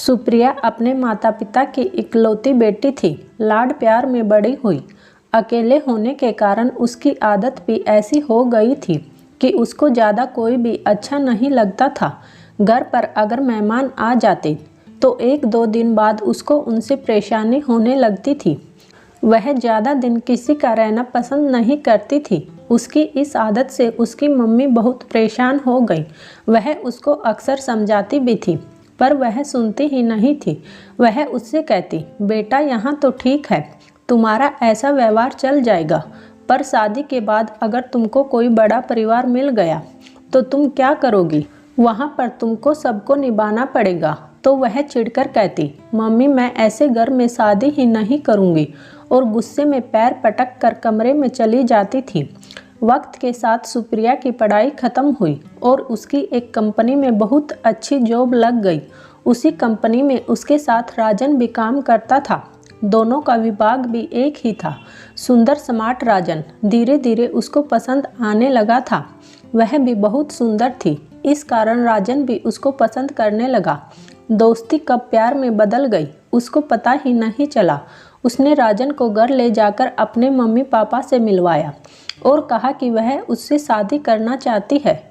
सुप्रिया अपने माता पिता की इकलौती बेटी थी। लाड प्यार में बड़ी हुई। अकेले होने के कारण उसकी आदत भी ऐसी हो गई थी कि उसको ज़्यादा कोई भी अच्छा नहीं लगता था। घर पर अगर मेहमान आ जाते तो एक दो दिन बाद उसको उनसे परेशानी होने लगती थी। वह ज़्यादा दिन किसी का रहना पसंद नहीं करती थी। उसकी इस आदत से उसकी मम्मी बहुत परेशान हो गई। वह उसको अक्सर समझाती भी थी पर वह सुनती ही नहीं थी। वह उससे कहती, बेटा यहाँ तो ठीक है, तुम्हारा ऐसा व्यवहार चल जाएगा, पर शादी के बाद अगर तुमको कोई बड़ा परिवार मिल गया तो तुम क्या करोगी? वहाँ पर तुमको सबको निभाना पड़ेगा। तो वह चिढ़कर कहती, मम्मी मैं ऐसे घर में शादी ही नहीं करूँगी, और गुस्से में पैर पटक कर कमरे में चली जाती थी। वक्त के साथ सुप्रिया की पढ़ाई खत्म हुई और उसकी एक कंपनी में बहुत अच्छी जॉब लग गई। उसी कंपनी में उसके साथ राजन भी काम करता था। दोनों का विभाग भी एक ही था। सुंदर स्मार्ट राजन धीरे धीरे उसको पसंद आने लगा था। वह भी बहुत सुंदर थी, इस कारण राजन भी उसको पसंद करने लगा। दोस्ती कब प्यार में बदल गई उसको पता ही नहीं चला। उसने राजन को घर ले जाकर अपने मम्मी पापा से मिलवाया और कहा कि वह उससे शादी करना चाहती है।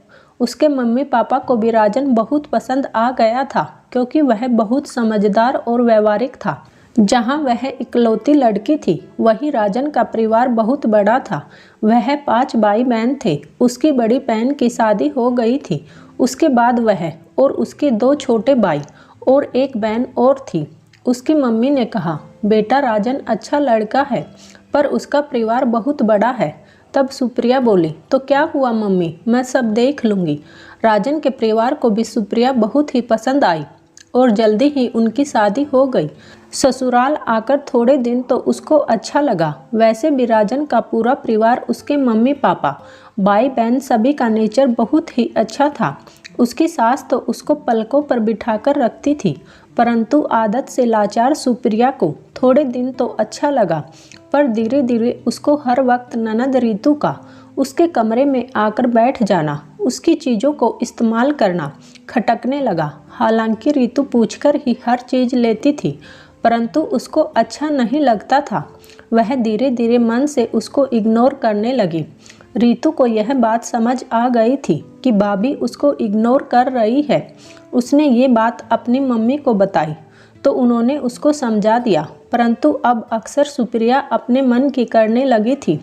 उसके मम्मी पापा को भी राजन बहुत पसंद आ गया था, क्योंकि वह बहुत समझदार और व्यवहारिक था। जहाँ वह इकलौती लड़की थी, वहीं राजन का परिवार बहुत बड़ा था। वह 5 भाई बहन थे। उसकी बड़ी बहन की शादी हो गई थी। उसके बाद वह और उसके 2 छोटे भाई और एक बहन और थी। उसकी मम्मी ने कहा, बेटा राजन अच्छा लड़का है, पर उसका परिवार बहुत बड़ा है। तब सुप्रिया बोली, तो क्या हुआ मम्मी, मैं सब देख लूँगी। राजन के परिवार को भी सुप्रिया बहुत ही पसंद आई और जल्दी ही उनकी शादी हो गई। ससुराल आकर थोड़े दिन तो उसको अच्छा लगा। वैसे भी राजन का पूरा परिवार, उसके मम्मी पापा, भाई बहन सभी का नेचर बहुत ही अच्छा था। उसकी सास तो उसको पलकों पर बिठाकर रखती थी, परंतु आदत से लाचार सुप्रिया को थोड़े दिन तो अच्छा लगा, पर धीरे धीरे उसको हर वक्त ननद रीतू का उसके कमरे में आकर बैठ जाना, उसकी चीज़ों को इस्तेमाल करना खटकने लगा। हालांकि रीतू पूछकर ही हर चीज़ लेती थी, परंतु उसको अच्छा नहीं लगता था। वह धीरे धीरे मन से उसको इग्नोर करने लगी। रीतू को यह बात समझ आ गई थी कि भाभी उसको इग्नोर कर रही है। उसने ये बात अपनी मम्मी को बताई तो उन्होंने उसको समझा दिया, परंतु अब अक्सर सुप्रिया अपने मन की करने लगी थी।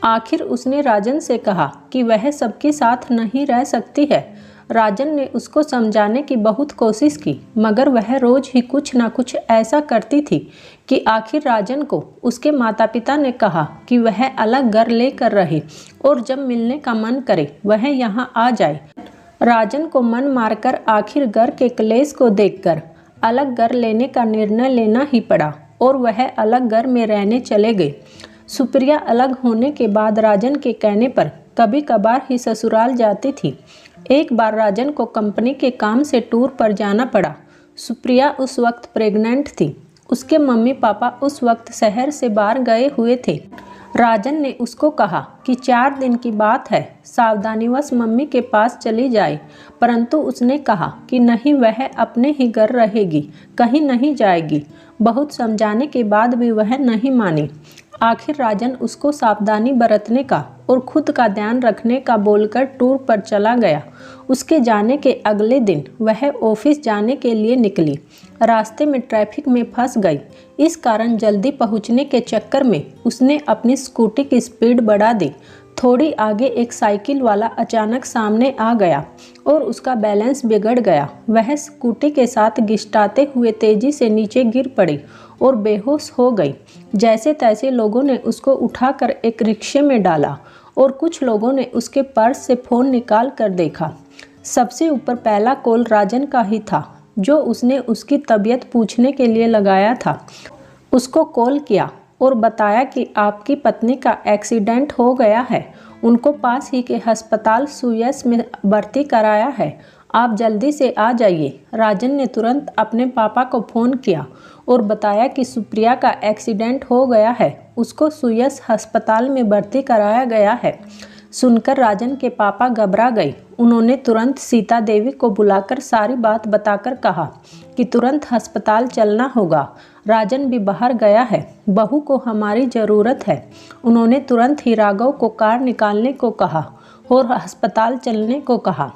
आखिर उसने राजन से कहा कि वह सबके साथ नहीं रह सकती है। राजन ने उसको समझाने की बहुत कोशिश की, मगर वह रोज ही कुछ ना कुछ ऐसा करती थी कि आखिर राजन को उसके माता पिता ने कहा कि वह अलग घर लेकर रहे और जब मिलने का मन करे वह यहाँ आ जाए। राजन को मन मारकर आखिर घर के क्लेश को देखकर अलग घर लेने का निर्णय लेना ही पड़ा और वह अलग घर में रहने चले गए। सुप्रिया अलग होने के बाद राजन के कहने पर कभी कभार ही ससुराल जाती थी। एक बार राजन को कंपनी के काम से टूर पर जाना पड़ा। सुप्रिया उस वक्त प्रेग्नेंट थी। उसके मम्मी पापा उस वक्त शहर से बाहर गए हुए थे। राजन ने उसको कहा कि 4 दिन की बात है, सावधानीवश मम्मी के पास चली जाए, परंतु उसने कहा कि नहीं, वह अपने ही घर रहेगी, कहीं नहीं जाएगी। बहुत समझाने के बाद भी वह नहीं मानी। आखिर राजन उसको सावधानी बरतने का और खुद का ध्यान रखने का बोलकर टूर पर चला गया। उसके जाने के अगले दिन वह ऑफिस जाने के लिए निकली। रास्ते में ट्रैफिक में फंस गई। इस कारण जल्दी पहुंचने के चक्कर में उसने अपनी स्कूटी की स्पीड बढ़ा दी। थोड़ी आगे एक साइकिल वाला अचानक सामने आ गया और उसका बैलेंस बिगड़ गया। वह स्कूटी के साथ घिसटाते हुए तेजी से नीचे गिर पड़ी और बेहोश हो गई। जैसे तैसे लोगों ने उसको उठाकर एक रिक्शे में डाला और कुछ लोगों ने उसके पर्स से फ़ोन निकाल कर देखा। सबसे ऊपर पहला कॉल राजन का ही था, जो उसने उसकी तबीयत पूछने के लिए लगाया था। उसको कॉल किया और बताया कि आपकी पत्नी का एक्सीडेंट हो गया है, उनको पास ही के अस्पताल सुयस में भर्ती कराया है, आप जल्दी से आ जाइए। राजन ने तुरंत अपने पापा को फ़ोन किया और बताया कि सुप्रिया का एक्सीडेंट हो गया है, उसको सुयस अस्पताल में भर्ती कराया गया है। सुनकर राजन के पापा घबरा गए। उन्होंने तुरंत सीता देवी को बुलाकर सारी बात बताकर कहा कि तुरंत अस्पताल चलना होगा। राजन भी बाहर गया है, बहू को हमारी ज़रूरत है। उन्होंने तुरंत ही राघव को कार निकालने को कहा और अस्पताल चलने को कहा।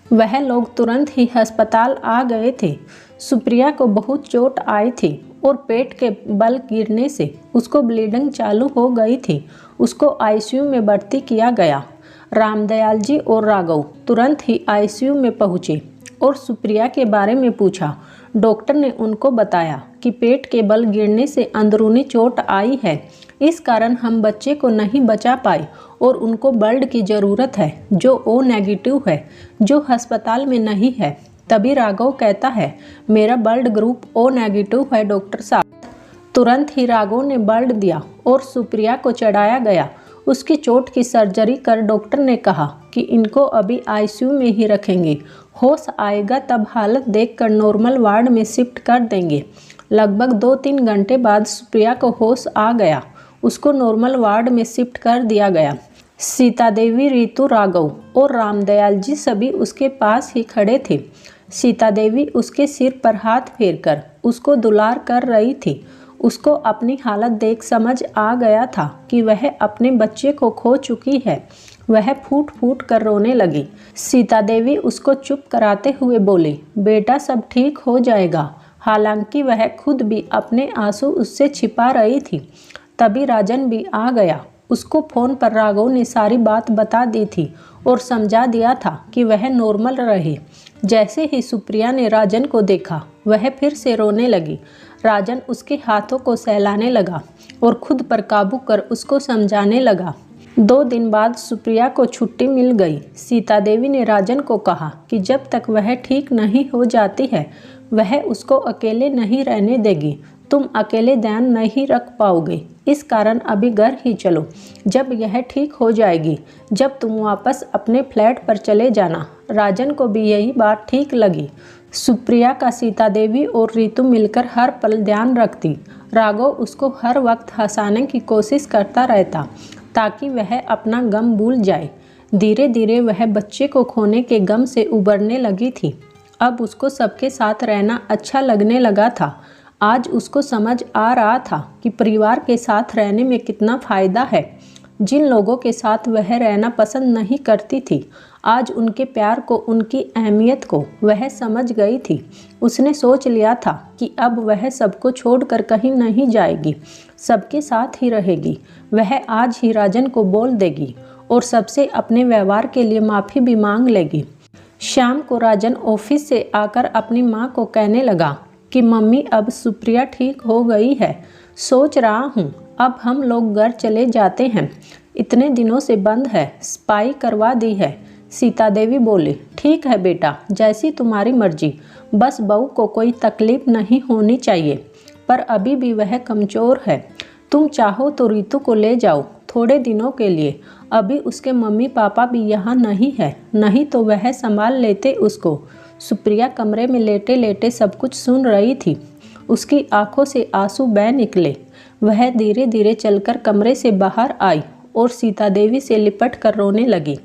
वह लोग तुरंत ही अस्पताल आ गए थे। सुप्रिया को बहुत चोट आई थी और पेट के बल गिरने से उसको ब्लीडिंग चालू हो गई थी। उसको आईसीयू में भर्ती किया गया। रामदयाल जी और राघव तुरंत ही आईसीयू में पहुँचे और सुप्रिया के बारे में पूछा। डॉक्टर ने उनको बताया कि पेट के बल गिरने से अंदरूनी चोट आई है, इस कारण हम बच्चे को नहीं बचा पाए और उनको ब्लड की ज़रूरत है जो ओ नेगेटिव है, जो अस्पताल में नहीं है। तभी राघव कहता है, मेरा ब्लड ग्रुप ओ नेगेटिव है डॉक्टर साहब। तुरंत ही राघव ने ब्लड दिया और सुप्रिया को चढ़ाया गया। उसकी चोट की सर्जरी कर डॉक्टर ने कहा कि इनको अभी आईसीयू में ही रखेंगे, होश आएगा तब हालत देखकर नॉर्मल वार्ड में शिफ्ट कर देंगे। लगभग 2-3 घंटे बाद सुप्रिया को होश आ गया। उसको नॉर्मल वार्ड में शिफ्ट कर दिया गया। सीता देवी, रीतू, राघव और रामदयाल जी सभी उसके पास ही खड़े थे। सीता देवी उसके सिर पर हाथ फेरकर उसको दुलार कर रही थी। उसको अपनी हालत देख समझ आ गया था कि वह अपने बच्चे को खो चुकी है। वह फूट फूट कर रोने लगी। सीता देवी उसको चुप कराते हुए बोली, बेटा सब ठीक हो जाएगा। हालांकि वह खुद भी अपने आंसू उससे छिपा रही थी। तभी राजन भी आ गया। उसको फ़ोन पर राघव ने सारी बात बता दी थी और समझा दिया था कि वह नॉर्मल रहे। जैसे ही सुप्रिया ने राजन को देखा, वह फिर से रोने लगी। राजन उसके हाथों को सहलाने लगा और खुद पर काबू कर उसको समझाने लगा। 2 दिन बाद सुप्रिया को छुट्टी मिल गई। सीता देवी ने राजन को कहा कि जब तक वह ठीक नहीं हो जाती है, वह उसको अकेले नहीं रहने देगी। तुम अकेले ध्यान नहीं रख पाओगे, इस कारण अभी घर ही चलो। जब यह ठीक हो जाएगी, जब तुम वापस अपने फ्लैट पर चले जाना। राजन को भी यही बात ठीक लगी। सुप्रिया का सीता देवी और रीतू मिलकर हर पल ध्यान रखती। राघव उसको हर वक्त हंसाने की कोशिश करता रहता ताकि वह अपना गम भूल जाए। धीरे धीरे वह बच्चे को खोने के गम से उबरने लगी थी। अब उसको सबके साथ रहना अच्छा लगने लगा था। आज उसको समझ आ रहा था कि परिवार के साथ रहने में कितना फ़ायदा है। जिन लोगों के साथ वह रहना पसंद नहीं करती थी, आज उनके प्यार को, उनकी अहमियत को वह समझ गई थी। उसने सोच लिया था कि अब वह सबको छोड़कर कहीं नहीं जाएगी, सबके साथ ही रहेगी। वह आज ही राजन को बोल देगी और सबसे अपने व्यवहार के लिए माफ़ी भी मांग लेगी। शाम को राजन ऑफिस से आकर अपनी माँ को कहने लगा कि मम्मी अब सुप्रिया ठीक हो गई है। सोच रहा हूँ अब हम लोग घर चले जाते हैं, इतने दिनों से बंद है, सफाई करवा दी है। सीता देवी बोली, ठीक है बेटा, जैसी तुम्हारी मर्जी, बस बहू को कोई तकलीफ नहीं होनी चाहिए। पर अभी भी वह कमज़ोर है, तुम चाहो तो रीतू को ले जाओ थोड़े दिनों के लिए। अभी उसके मम्मी पापा भी यहाँ नहीं है, नहीं तो वह संभाल लेते उसको। सुप्रिया कमरे में लेटे लेटे सब कुछ सुन रही थी। उसकी आंखों से आंसू बह निकले। वह धीरे धीरे चलकर कमरे से बाहर आई और सीता देवी से लिपट कर रोने लगी।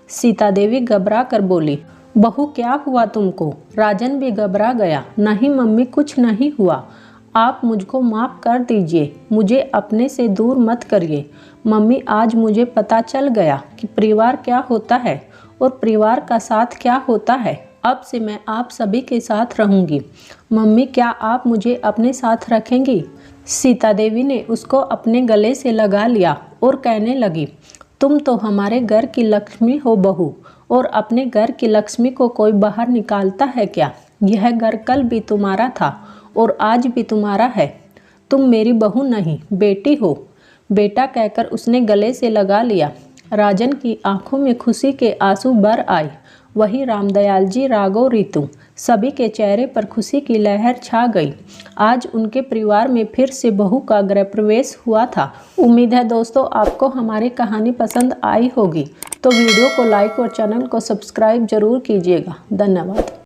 सीता देवी घबरा कर बोली, बहू क्या हुआ तुमको? राजन भी घबरा गया। नहीं मम्मी, कुछ नहीं हुआ, आप मुझको माफ़ कर दीजिए, मुझे अपने से दूर मत करिए। मम्मी, आज मुझे पता चल गया कि परिवार क्या होता है और परिवार का साथ क्या होता है। अब से मैं आप सभी के साथ रहूँगी। मम्मी, क्या आप मुझे अपने साथ रखेंगी? सीता देवी ने उसको अपने गले से लगा लिया और कहने लगी, तुम तो हमारे घर की लक्ष्मी हो बहू, और अपने घर की लक्ष्मी को कोई बाहर निकालता है क्या? यह घर कल भी तुम्हारा था और आज भी तुम्हारा है। तुम मेरी बहू नहीं, बेटी हो। बेटा कहकर उसने गले से लगा लिया। राजन की आंखों में खुशी के आंसू भर आए। वही रामदयाल जी, राघव, रीतू सभी के चेहरे पर खुशी की लहर छा गई। आज उनके परिवार में फिर से बहू का गृह प्रवेश हुआ था। उम्मीद है दोस्तों आपको हमारी कहानी पसंद आई होगी, तो वीडियो को लाइक और चैनल को सब्सक्राइब जरूर कीजिएगा। धन्यवाद।